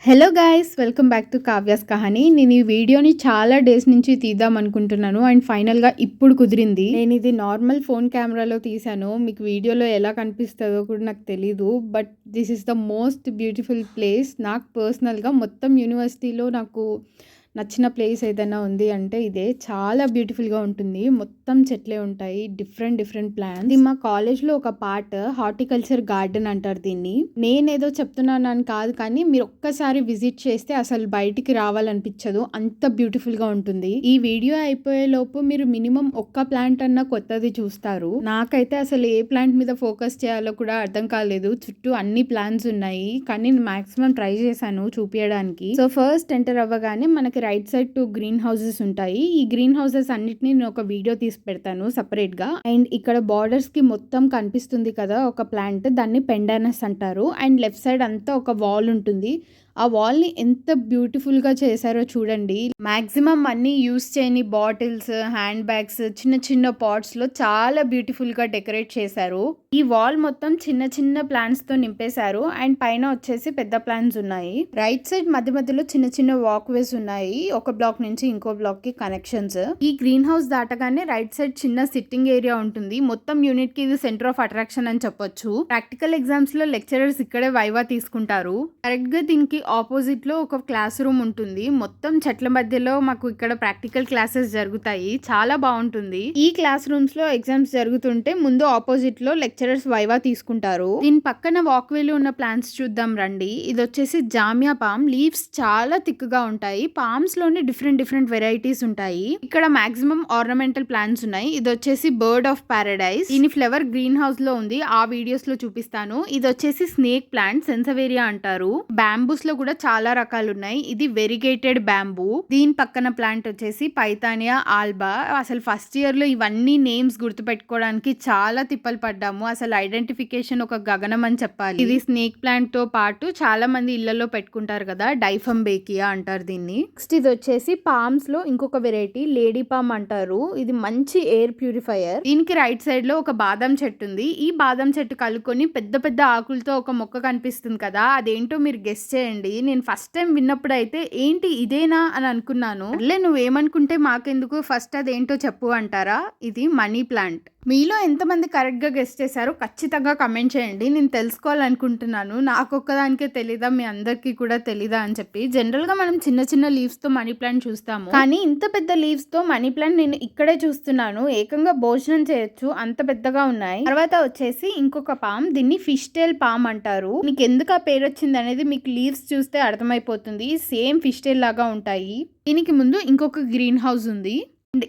Hello guys, welcome back to Kavya's Kahani. నేను ఈ వీడియోని చాలా డేస్ నుంచి తీద్దాం అనుకుంటున్నాను అండ్ ఫైనల్గా ఇప్పుడు కుదిరింది. నేను ఇది నార్మల్ ఫోన్ కెమెరాలో తీసాను. మీకు వీడియోలో ఎలా కనిపిస్తుందో కూడా నాకు తెలీదు, but this is the most beautiful place. నాకు పర్సనల్గా మొత్తం యూనివర్సిటీలో నాకు నచ్చిన ప్లేస్ ఏదైనా ఉంది అంటే ఇదే. చాలా బ్యూటిఫుల్గా ఉంటుంది, మొత్తం చెట్లే ఉంటాయి, డిఫరెంట్ ప్లాంట్స్. ఇది మా కాలేజ్లో ఒక పార్ట్, హార్టికల్చర్ గార్డెన్ అంటారు దీన్ని. నేనేదో చెప్తున్నాను అని కాదు, కానీ మీరు ఒక్కసారి విజిట్ చేస్తే అసలు బయటికి రావాలనిపించదు, అంత బ్యూటిఫుల్గా ఉంటుంది. ఈ వీడియో అయిపోయే లోపు మీరు మినిమం ఒక్క ప్లాంట్ అన్న కొత్తది చూస్తారు. నాకైతే అసలు ఏ ప్లాంట్ మీద ఫోకస్ చేయాలో కూడా అర్థం కాలేదు. చుట్టూ అన్ని ప్లాంట్స్ ఉన్నాయి, కానీ మాక్సిమం ట్రై చేశాను చూపించడానికి. సో ఫస్ట్ ఎంటర్ అవ్వగానే మనకి రైట్ సైడ్ 2 గ్రీన్ హౌసెస్ ఉంటాయి. ఈ గ్రీన్ హౌసెస్ అన్నిటిని నేను ఒక వీడియో తీసి పెడతాను సెపరేట్ గా. అండ్ ఇక్కడ బార్డర్స్ కి మొత్తం కనిపిస్తుంది కదా ఒక ప్లాంట్, దాన్ని పెండానస్ అంటారు. అండ్ లెఫ్ట్ సైడ్ అంతా ఒక వాల్ ఉంటుంది. ఆ వాల్ ని ఎంత బ్యూటిఫుల్ గా చేశారో చూడండి. మాక్సిమం అన్ని యూస్ చేయని బాటిల్స్, హ్యాండ్ బ్యాగ్స్, చిన్న పాట్స్ లో చాలా బ్యూటిఫుల్ గా డెకరేట్ చేశారు. ఈ వాల్ మొత్తం చిన్న ప్లాంట్స్ తో నింపేశారు. అండ్ పైన వచ్చేసి పెద్ద ప్లాంట్స్ ఉన్నాయి. రైట్ సైడ్ మధ్యలో చిన్న వాక్ వేస్ ఉన్నాయి, ఒక బ్లాక్ నుంచి ఇంకో బ్లాక్ కి కనెక్షన్స్. ఈ గ్రీన్ హౌస్ దాటగానే రైట్ సైడ్ చిన్న సిట్టింగ్ ఏరియా ఉంటుంది. మొత్తం యూనిట్ కి ఇది సెంటర్ ఆఫ్ అట్రాక్షన్ అని చెప్పొచ్చు. ప్రాక్టికల్ ఎగ్జామ్స్ లో లెక్చరర్స్ ఇక్కడే వైవా తీసుకుంటారు. కరెక్ట్ గా దీనికి ఆపోజిట్ లో ఒక క్లాస్ రూమ్ ఉంటుంది. మొత్తం చెట్ల మధ్యలో మాకు ఇక్కడ ప్రాక్టికల్ క్లాసెస్ జరుగుతాయి, చాలా బాగుంటుంది. ఈ క్లాస్ రూమ్స్ లో ఎగ్జామ్స్ జరుగుతుంటే ముందు ఆపోజిట్ లో లెక్చరర్స్ వైవా తీసుకుంటారు. దీని పక్కన వాక్వేలో ఉన్న ప్లాంట్స్ చూద్దాం రండి. ఇది వచ్చేసి జామియా పామ్. లీవ్స్ చాలా థిక్ గా ఉంటాయి. పామ్స్ లోనే డిఫరెంట్ వెరైటీస్ ఉంటాయి. ఇక్కడ మాక్సిమం ఆర్నమెంటల్ ప్లాంట్స్ ఉన్నాయి. ఇది వచ్చేసి బర్డ్ ఆఫ్ పారడైజ్. దీని ఫ్లవర్ గ్రీన్ హౌస్ లో ఉంది, ఆ వీడియోస్ లో చూపిస్తాను. ఇది వచ్చేసి స్నేక్ ప్లాంట్, సెన్సవేరియా అంటారు. బ్యాంబూస్ లో కూడా చాలా రకాలు ఉన్నాయి. ఇది వెరిగేటెడ్ బ్యాంబూ. దీని పక్కన ప్లాంట్ వచ్చేసి పైథానియా ఆల్బా. అసలు ఫస్ట్ ఇయర్ లో ఇవన్నీ నేమ్స్ గుర్తు పెట్టుకోవడానికి చాలా తిప్పలు పడ్డాము. అసలు ఐడెంటిఫికేషన్ ఒక గగనం అని చెప్పాలి. ఇది స్నేక్ ప్లాంట్ తో పాటు చాలా మంది ఇళ్లలో పెట్టుకుంటారు కదా, డైఫమ్ బేకియా అంటారు దీన్ని. నెక్స్ట్ ఇది వచ్చేసి పామ్స్ లో ఇంకొక వెరైటీ, లేడీ పామ్ అంటారు. ఇది మంచి ఎయిర్ ప్యూరిఫైయర్. దీనికి రైట్ సైడ్ లో ఒక బాదం చెట్టు ఉంది. ఈ బాదం చెట్టు కలుకొని పెద్ద ఆకులతో ఒక మొక్క కనిపిస్తుంది కదా, అదేంటో మీరు గెస్ చేయండి. నేను ఫస్ట్ టైం విన్నప్పుడు అయితే ఏంటి ఇదేనా అని అనుకున్నాను. అట్లే నువ్వేమనుకుంటే మాకెందుకు, ఫస్ట్ అదేంటో చెప్పు అంటారా. ఇది మనీ ప్లాంట్. మీలో ఎంతమంది కరెక్ట్ గా గెస్ చేశారో ఖచ్చితంగా కమెంట్ చేయండి, నేను తెలుసుకోవాలనుకుంటున్నాను. నాకు ఒక్కదానికే తెలీదా, మీ అందరికీ కూడా తెలీదా అని చెప్పి. జనరల్ గా మనం చిన్న లీవ్స్ తో మనీ ప్లాంట్ చూస్తాము, కానీ ఇంత పెద్ద లీవ్స్ తో మనీ ప్లాంట్ నేను ఇక్కడే చూస్తున్నాను. ఏకంగా భోజనం చేయొచ్చు, అంత పెద్దగా ఉన్నాయి. తర్వాత వచ్చేసి ఇంకొక పామ్, దీన్ని ఫిష్ టైల్ పామ్ అంటారు. మీకు ఎందుకు ఆ పేరు వచ్చింది అనేది మీకు లీవ్స్ చూస్తే అర్థమైపోతుంది. సేమ్ ఫిష్ టైల్ లాగా ఉంటాయి. దీనికి ముందు ఇంకొక గ్రీన్ హౌస్ ఉంది.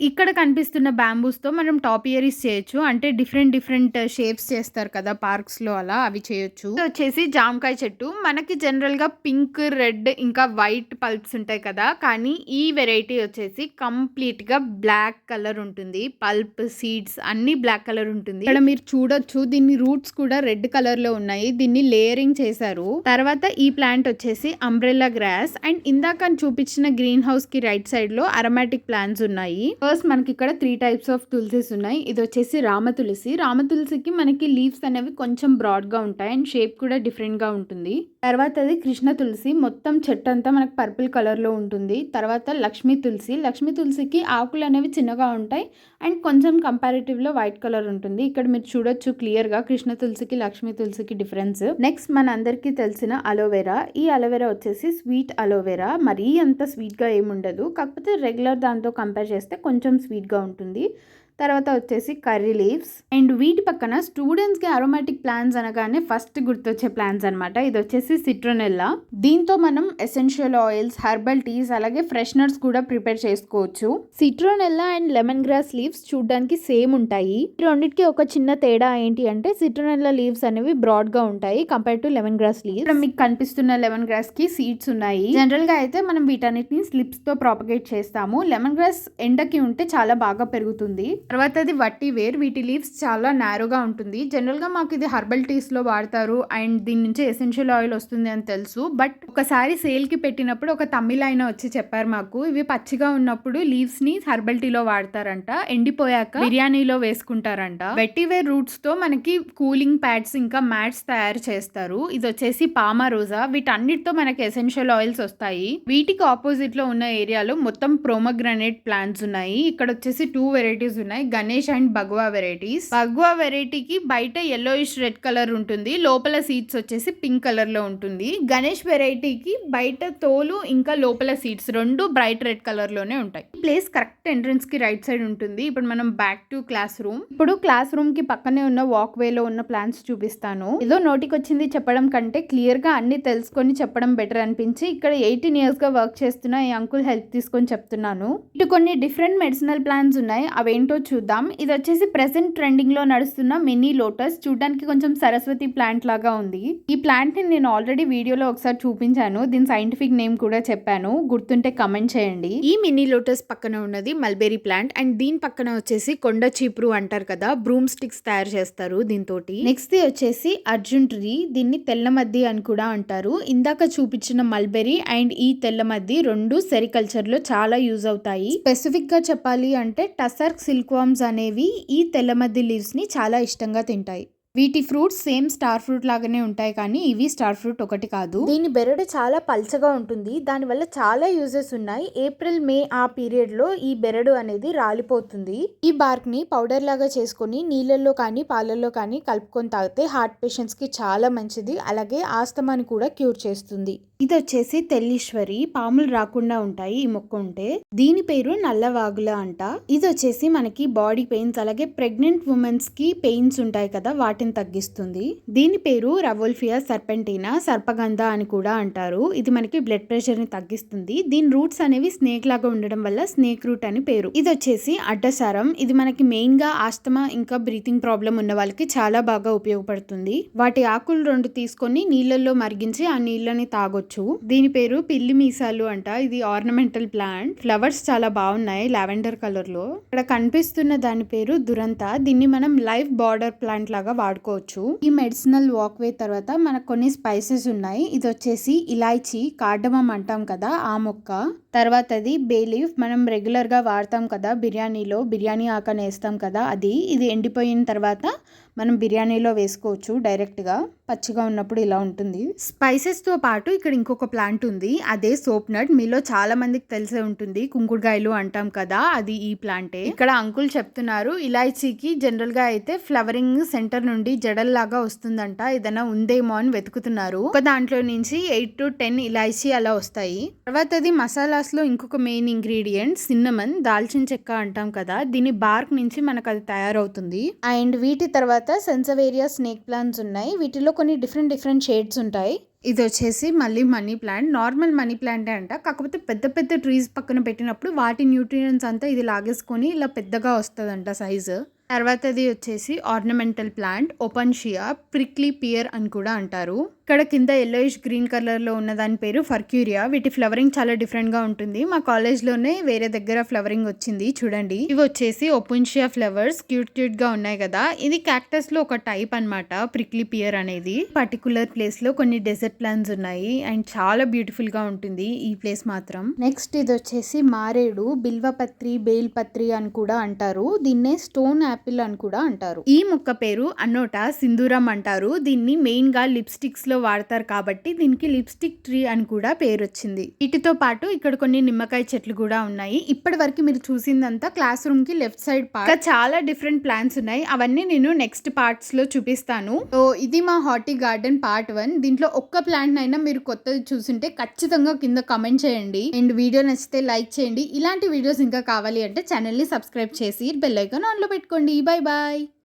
ఇక్కడ కనిపిస్తున్న బ్యాంబూస్ తో మనం టాప్ ఇయరీస్ చేయొచ్చు, అంటే డిఫరెంట్ షేప్స్ చేస్తారు కదా పార్క్స్ లో, అలా అవి చేయొచ్చు. వచ్చేసి జామకాయ చెట్టు. మనకి జనరల్ గా పింక్, రెడ్ ఇంకా వైట్ పల్ప్స్ ఉంటాయి కదా, కానీ ఈ వెరైటీ వచ్చేసి కంప్లీట్ గా బ్లాక్ కలర్ ఉంటుంది. పల్ప్, సీడ్స్ అన్ని బ్లాక్ కలర్ ఉంటుంది. ఇక్కడ మీరు చూడొచ్చు, దీని రూట్స్ కూడా రెడ్ కలర్ లో ఉన్నాయి. దీన్ని లేయరింగ్ చేశారు. తర్వాత ఈ ప్లాంట్ వచ్చేసి అంబ్రెల్లా గ్రాస్. అండ్ ఇందాక చూపించిన గ్రీన్ హౌస్ కి రైట్ సైడ్ లో అరోమాటిక్ ప్లాంట్స్ ఉన్నాయి. ఫస్ట్ మనకి ఇక్కడ 3 టైప్స్ ఆఫ్ తులసీస్ ఉన్నాయి. ఇది వచ్చేసి రామతులసికి మనకి లీవ్స్ అనేవి కొంచెం బ్రాడ్ గా ఉంటాయి అండ్ షేప్ కూడా డిఫరెంట్ గా ఉంటుంది. తర్వాత అది కృష్ణ తులసి, మొత్తం చెట్టు అంతా మనకి పర్పుల్ కలర్ లో ఉంటుంది. తర్వాత లక్ష్మీ తులసికి ఆకులు అనేవి చిన్నగా ఉంటాయి అండ్ కొంచెం కంపారిటివ్ లో వైట్ కలర్ ఉంటుంది. ఇక్కడ మీరు చూడొచ్చు క్లియర్ గా కృష్ణ తులసికి, లక్ష్మీ తులసికి డిఫరెన్స్. నెక్స్ట్ మన అందరికి తెలిసిన అలోవెరా. ఈ అలోవెరా వచ్చేసి స్వీట్ అలోవెరా, మరీ అంత స్వీట్ గా ఏముండదు, కాకపోతే రెగ్యులర్ దాంతో కంపేర్ చేస్తే కొంచెం స్వీట్ గా ఉంటుంది. తర్వాత వచ్చేసి కర్రీ లీవ్స్. అండ్ వీటి పక్కన స్టూడెంట్స్ కి అరోమాటిక్ ప్లాంట్స్ అనగానే ఫస్ట్ గుర్తొచ్చే ప్లాంట్స్ అనమాట. ఇది వచ్చేసి సిట్రోనెల్లా. దీంతో మనం ఎసెన్షియల్ ఆయిల్స్, హెర్బల్ టీస్, అలాగే ఫ్రెషనర్స్ కూడా ప్రిపేర్ చేసుకోవచ్చు. Citronella and lemon grass leaves చూడడానికి సేమ్ ఉంటాయి. రెండింటికి ఒక చిన్న తేడా ఏంటి అంటే సిట్రోనెల్లా లీవ్స్ అనేవి బ్రాడ్ గా ఉంటాయి compare to lemon grass leaves. ఇక్కడ మీకు కనిపిస్తున్న లెమన్ గ్రాస్ కి సీడ్స్ ఉన్నాయి. జనరల్ గా అయితే మనం వీటన్నిటిని స్లిప్స్ తో ప్రాపగేట్ చేస్తాము. లెమన్ గ్రాస్ ఎండకి ఉంటే చాలా బాగా పెరుగుతుంది. తర్వాతది వట్టివేర్. వీటి లీవ్స్ చాలా నారోగా ఉంటుంది. జనరల్‌గా మాకు ఇది హెర్బల్ టీస్‌లో వాడతారు అండ్ దీని నుంచి ఎసెన్షియల్ ఆయిల్ వస్తుంది అని తెలుసు. బట్ ఒకసారి సేల్‌కి పెట్టినప్పుడు ఒక తమిళ్ ఆయన వచ్చి చెప్పారు మాకు. ఇవి పచ్చిగా ఉన్నప్పుడు లీవ్స్‌ని హెర్బల్ టీలో వాడతారంట. ఎండిపోయాక బిర్యానీలో వేసుకుంటారంట. వెట్టివేర్ రూట్స్‌తో మనకి కూలింగ్ ప్యాడ్స్ ఇంకా మ్యాట్స్ తయారు చేస్తారు. ఇది వచ్చేసి పామారోజా. వీటన్నిటితో మనకి ఎసెన్షియల్ ఆయిల్స్ వస్తాయి. వీటికి ఆపోజిట్ లో ఉన్న ఏరియాలో మొత్తం ప్రోమోగ్రానేట్ ప్లాంట్స్ ఉన్నాయి. ఇక్కడ వచ్చేసి 2 వెరైటీస్ ఉన్నాయి, గణేష్ అండ్ భగవా వెరైటీస్. భగవా వెరైటీకి బయట yellowish రెడ్ కలర్ ఉంటుంది, లోపల సీడ్స్ వచ్చేసి పింక్ కలర్ లో ఉంటుంది. గణేష్ వెరైటీకి బయట తోలు ఇంకా లోపల సీడ్స్ రెండు బ్రైట్ రెడ్ కలర్ లోనే ఉంటాయి. ఈ ప్లేస్ కరెక్ట్ ఎంట్రన్స్ కి రైట్ సైడ్ ఉంటుంది. ఇప్పుడు మనం బ్యాక్ టు క్లాస్ రూమ్. ఇప్పుడు క్లాస్ రూమ్ కి పక్కనే ఉన్న వాక్ వే లో ఉన్న ప్లాంట్స్ చూపిస్తాను. ఏదో నోటికి వచ్చింది చెప్పడం కంటే క్లియర్ గా అన్ని తెలుసుకొని చెప్పడం బెటర్ అనిపించి ఇక్కడ 18 years గా వర్క్ చేస్తున్న ఈ అంకుల్ హెల్ప్ తీసుకొని చెప్తున్నాను. ఇటు కొన్ని డిఫరెంట్ మెడిసినల్ ప్లాంట్స్ ఉన్నాయి, అవేంటో చూద్దాం. ఇది వచ్చేసి ప్రెసెంట్ ట్రెండింగ్ లో నడుస్తున్న మినీ లోటస్. చూడడానికి కొంచెం సరస్వతి ప్లాంట్ లాగా ఉంది. ఈ ప్లాంట్ ని నేను ఆల్రెడీ వీడియోలో ఒకసారి చూపించాను, దీని సైంటిఫిక్ నేమ్ కూడా చెప్పాను, గుర్తుంటే కమెంట్ చేయండి. ఈ మినీ లోటస్ పక్కన ఉన్నది మల్బెరీ ప్లాంట్ అండ్ దీని పక్కన వచ్చేసి కొండ చీపురు అంటారు కదా, బ్రూమ్ స్టిక్స్ తయారు చేస్తారు దీంతో. నెక్స్ట్ వచ్చేసి అర్జున్ ట్రీ. దీన్ని తెల్లమద్ది అని కూడా అంటారు. ఇందాక చూపించిన మల్బెరీ అండ్ ఈ తెల్లమద్ది రెండు సెరికల్చర్ లో చాలా యూజ్ అవుతాయి. స్పెసిఫిక్ గా చెప్పాలి అంటే టసర్క్ సిల్క్ వార్మ్స్ అనేవి ఈ తెల్లమద్ది లీవ్స్ ని చాలా ఇష్టంగా తింటాయి. వీటి ఫ్రూట్స్ సేమ్ స్టార్ ఫ్రూట్ లాగానే ఉంటాయి, కానీ ఇవి స్టార్ ఫ్రూట్ ఒకటి కాదు. దీని బెరడు చాలా పల్చగా ఉంటుంది, దానివల్ల చాలా యూజెస్ ఉన్నాయి. ఏప్రిల్ మే ఆ పీరియడ్ లో ఈ బెరడు అనేది రాలిపోతుంది. ఈ బార్క్ ని పౌడర్ లాగా చేసుకొని నీళ్ళల్లో కానీ పాలల్లో కానీ కలుపుకొని తాగితే హార్ట్ పేషెంట్స్ కి చాలా మంచిది. అలాగే ఆస్తమాని కూడా క్యూర్ చేస్తుంది. ఇది వచ్చేసి తెల్లీశ్వరి. పాములు రాకుండా ఉంటాయి ఈ మొక్క ఉంటే. దీని పేరు నల్లవాగుల అంట. ఇది వచ్చేసి మనకి బాడీ పెయిన్స్ అలాగే ప్రెగ్నెంట్ ఉమెన్స్ కి పెయిన్స్ ఉంటాయి కదా, వాటిని తగ్గిస్తుంది. దీని పేరు రవోల్ఫియా సర్పెంటీనా, సర్పగంధ అని కూడా అంటారు. ఇది మనకి బ్లడ్ ప్రెషర్ ని తగ్గిస్తుంది. దీని రూట్స్ అనేవి స్నేక్ లాగా ఉండడం వల్ల స్నేక్ రూట్ అని పేరు. ఇది వచ్చేసి అడ్డసారం. ఇది మనకి మెయిన్ గా ఆస్తమా ఇంకా బ్రీతింగ్ ప్రాబ్లం ఉన్న వాళ్ళకి చాలా బాగా ఉపయోగపడుతుంది. వాటి ఆకులు 2 తీసుకొని నీళ్ళల్లో మరిగించి ఆ నీళ్ళని తాగొచ్చు. దీని పేరు పిల్లి మీసాలు అంట. ఇది ఆర్నమెంటల్ ప్లాంట్. ఫ్లవర్స్ చాలా బాగున్నాయి లావెండర్ కలర్ లో. ఇక్కడ కనిపిస్తున్న దాని పేరు దురంత. దీన్ని మనం లైఫ్ బార్డర్ ప్లాంట్ లాగా వాడుకోవచ్చు. ఈ మెడిసినల్ వాక్ వే తర్వాత మనకు కొన్ని స్పైసెస్ ఉన్నాయి. ఇది వచ్చేసి ఇలాచీ, కార్డమం అంటాం కదా ఆ మొక్క. తర్వాత అది బే లీఫ్, మనం రెగ్యులర్ గా వాడతాం కదా బిర్యానీలో, బిర్యానీ ఆకని వేస్తాం కదా అది. ఇది ఎండిపోయిన తర్వాత మనం బిర్యానీలో వేసుకోవచ్చు డైరెక్ట్ గా, పచ్చిగా ఉన్నప్పుడు ఇలా ఉంటుంది. స్పైసెస్ తో పాటు ఇక్కడ ఇంకొక ప్లాంట్ ఉంది, అదే సోప్ నట్. మీలో చాలా మందికి తెలిసే ఉంటుంది, కుంకుడుకాయలు అంటాం కదా, అది ఈ ప్లాంటే. ఇక్కడ అంకుల్ చెప్తున్నారు ఇలాచీకి జనరల్ గా అయితే ఫ్లవరింగ్ సెంటర్ నుండి జడల్లాగా వస్తుందంట, ఏదైనా ఉందేమో అని వెతుకుతున్నారు. ఒక దాంట్లో నుంచి 8 to 10 ఇలాచీ అలా వస్తాయి. తర్వాత అది మసాలాస్ లో ఇంకొక మెయిన్ ఇంగ్రీడియంట్ సిన్నమన్, దాల్చిన చెక్క అంటాం కదా, దీని బార్క్ నుంచి మనకు అది తయారవుతుంది. అండ్ వీటి తర్వాత సెన్సవేరియా స్నేక్ ప్లాంట్స్ ఉన్నాయి. వీటిలో కొన్ని డిఫరెంట్ షేడ్స్ ఉంటాయి. ఇది వచ్చేసి మళ్ళీ మనీ ప్లాంట్. నార్మల్ మనీ ప్లాంటే అంట, కాకపోతే పెద్ద పెద్ద ట్రీస్ పక్కన పెట్టినప్పుడు వాటి న్యూట్రియంట్స్ అంతా ఇది లాగేసుకొని ఇలా పెద్దగా వస్తుందంట సైజు. తర్వాతది వచ్చేసి ఆర్నమెంటల్ ప్లాంట్ ఓపెన్షియా, ప్రిక్లీ పియర్ అని కూడా అంటారు. ఇక్కడ కింద yellowish గ్రీన్ కలర్ లో ఉన్న దాని పేరు ఫర్క్యూరియా. వీటి ఫ్లవరింగ్ చాలా డిఫరెంట్ గా ఉంటుంది. మా కాలేజ్ లోనే వేరే దగ్గర ఫ్లవరింగ్ వచ్చింది చూడండి. ఇవి వచ్చేసి ఓపెన్షియా ఫ్లవర్స్, క్యూట్ గా ఉన్నాయి కదా. ఇది క్యాక్టస్ లో ఒక టైప్ అన్నమాట ప్రిక్లీ పియర్ అనేది. పర్టికులర్ ప్లేస్ లో కొన్ని డెజర్ట్ ప్లాంట్స్ ఉన్నాయి అండ్ చాలా బ్యూటిఫుల్ గా ఉంటుంది ఈ ప్లేస్ మాత్రం. నెక్స్ట్ ఇది వచ్చేసి మారేడు, బిల్వపత్రి, బేల్పత్రి అని కూడా అంటారు. దీన్నే స్టోన్ యాపిల్ అని కూడా అంటారు. ఈ మొక్క పేరు అన్నోటా సింధూరం అంటారు. దీన్ని మెయిన్ గా లిప్స్టిక్స్ లో వాడతారు కాబట్టి దీనికి లిప్స్టిక్ ట్రీ అని కూడా పేరు వచ్చింది. వీటితో పాటు ఇక్కడ కొన్ని నిమ్మకాయ చెట్లు కూడా ఉన్నాయి. ఇప్పటి వరకు మీరు చూసిందంతా క్లాస్ రూమ్ కి లెఫ్ట్ సైడ్ పార్ట్. చాలా డిఫరెంట్ ప్లాంట్స్ ఉన్నాయి, అవన్నీ నేను నెక్స్ట్ పార్ట్స్ లో చూపిస్తాను. సో ఇది మా హార్టీ గార్డెన్ పార్ట్ 1. దీంట్లో ఒక్క ప్లాంట్ అయినా మీరు కొత్తది చూసింటే ఖచ్చితంగా కింద కమెంట్ చేయండి. అండ్ వీడియో నచ్చితే లైక్ చేయండి. ఇలాంటి వీడియోస్ ఇంకా కావాలి అంటే ఛానల్ ని సబ్స్క్రైబ్ చేసి బెల్ ఐకాన్ ఆన్ లో పెట్టుకోండి. Bye bye.